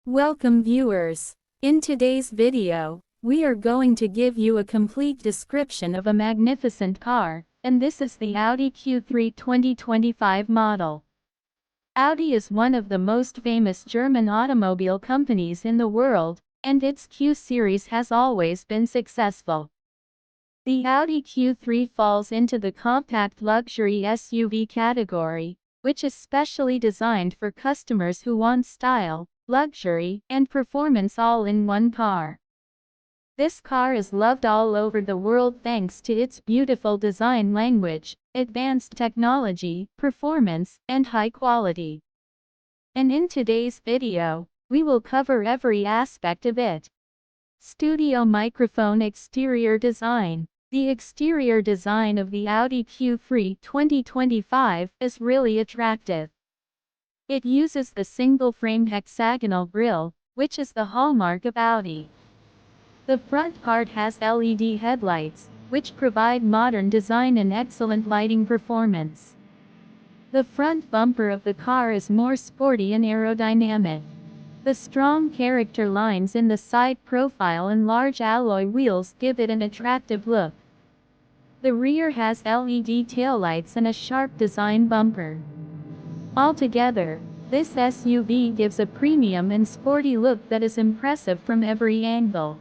Welcome viewers. In today's video, we are going to give you a complete description of a magnificent car, and this is the Audi Q3 2025 model. Audi is one of the most famous German automobile companies in the world, and its Q series has always been successful. The Audi Q3 falls into the compact luxury SUV category, which is specially designed for customers who want style, luxury, and performance all in one car. This car is loved all over the world thanks to its beautiful design language, advanced technology, performance, and high quality. And in today's video, we will cover every aspect of it. Studio microphone exterior design. The exterior design of the Audi Q3 2025 is really attractive. It uses the single-frame hexagonal grille, which is the hallmark of Audi. The front part has LED headlights, which provide modern design and excellent lighting performance. The front bumper of the car is more sporty and aerodynamic. The strong character lines in the side profile and large alloy wheels give it an attractive look. The rear has LED taillights and a sharp design bumper. Altogether, this SUV gives a premium and sporty look that is impressive from every angle.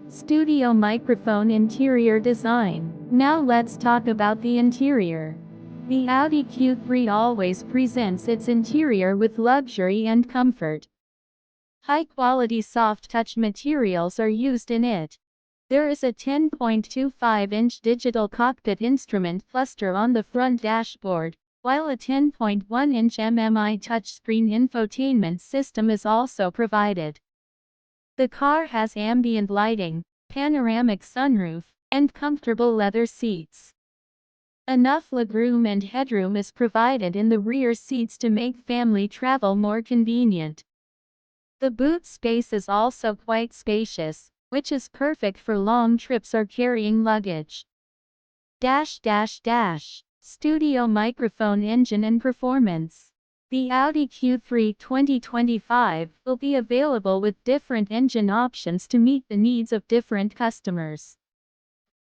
Studio microphone interior design. Now let's talk about the interior. The Audi Q3 always presents its interior with luxury and comfort. High-quality soft-touch materials are used in it. There is a 10.25-inch digital cockpit instrument cluster on the front dashboard, while a 10.1-inch MMI touchscreen infotainment system is also provided. The car has ambient lighting, panoramic sunroof, and comfortable leather seats. Enough legroom and headroom is provided in the rear seats to make family travel more convenient. The boot space is also quite spacious, which is perfect for long trips or carrying luggage. Studio microphone engine and performance. The Audi Q3 2025 will be available with different engine options to meet the needs of different customers.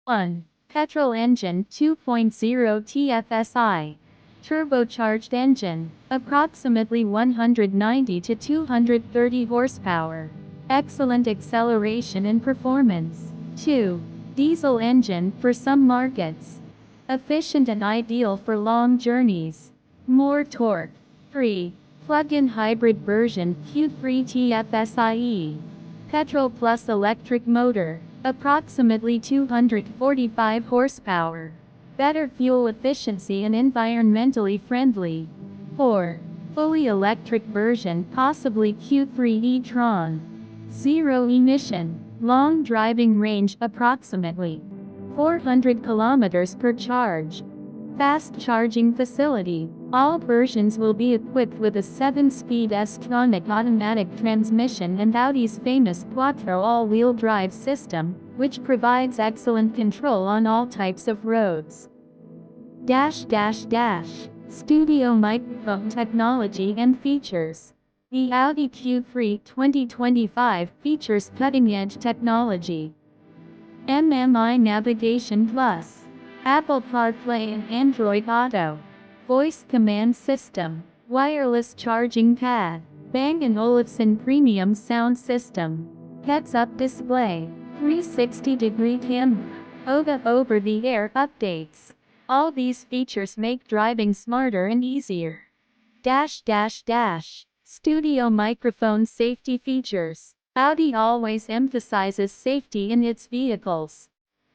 1. Petrol engine 2.0 TFSI. Turbocharged engine, approximately 190 to 230 horsepower. Excellent acceleration and performance. 2. Diesel engine for some markets. Efficient and ideal for long journeys. More torque. 3. Plug-in hybrid version Q3 TFSIe. Petrol plus electric motor, approximately 245 horsepower. Better fuel efficiency and environmentally friendly. 4. Fully electric version, possibly Q3 e-tron. Zero emission, long driving range approximately 400 kilometers per charge. Fast charging facility. All versions will be equipped with a 7-speed S-tronic automatic transmission and Audi's famous Quattro all-wheel drive system, which provides excellent control on all types of roads. Studio microphone technology and features. The Audi Q3 2025 features cutting-edge technology. MMI Navigation Plus, Apple CarPlay and Android Auto, Voice Command System, Wireless Charging Pad, Bang & Olufsen Premium Sound System, Heads-Up Display, 360-degree camera, OTA over-the-air updates. All these features make driving smarter and easier. Studio microphone safety features. Audi always emphasizes safety in its vehicles.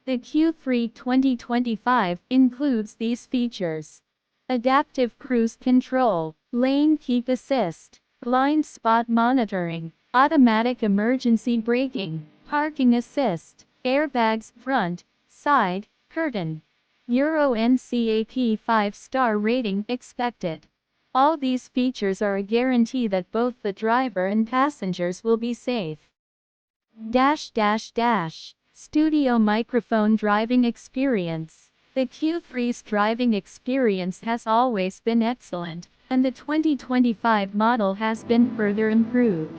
The Q3 2025 includes these features. Adaptive cruise control, lane keep assist, blind spot monitoring, automatic emergency braking, parking assist, airbags front, side, curtain. Euro NCAP 5-star rating expected. All these features are a guarantee that both the driver and passengers will be safe. Studio microphone driving experience. The Q3's driving experience has always been excellent, and the 2025 model has been further improved.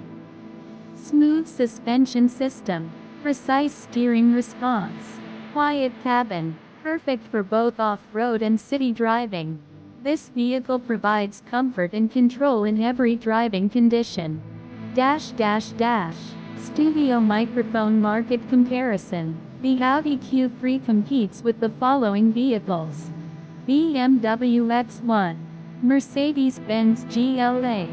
Smooth suspension system, precise steering response, quiet cabin, perfect for both off-road and city driving. This vehicle provides comfort and control in every driving condition. Studio microphone market comparison. The Audi Q3 competes with the following vehicles: BMW X1, Mercedes-Benz GLA,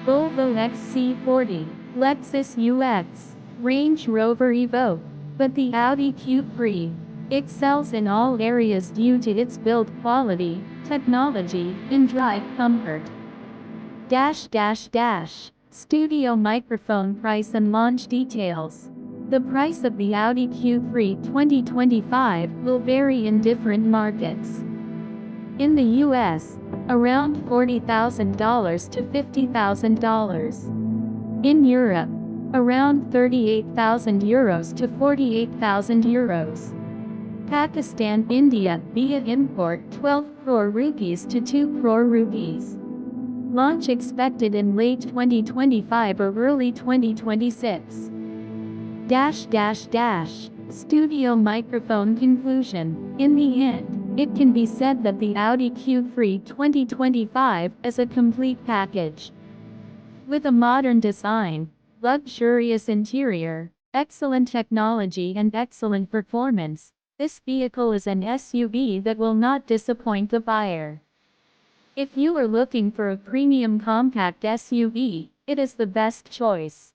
Volvo XC40, Lexus UX, Range Rover Evoque. But the Audi Q3 excels in all areas due to its build quality, technology, and drive comfort. Studio microphone price and launch details. The price of the Audi Q3 2025 will vary in different markets. In the US, around $40,000 to $50,000. In Europe, around 38,000 euros to 48,000 euros. Pakistan, India, via import 12 crore rupees to 2 crore rupees. Launch expected in late 2025 or early 2026. Studio microphone conclusion. In the end, it can be said that the Audi Q3 2025 is a complete package. With a modern design, luxurious interior, excellent technology and excellent performance, this vehicle is an SUV that will not disappoint the buyer. If you are looking for a premium compact SUV, it is the best choice.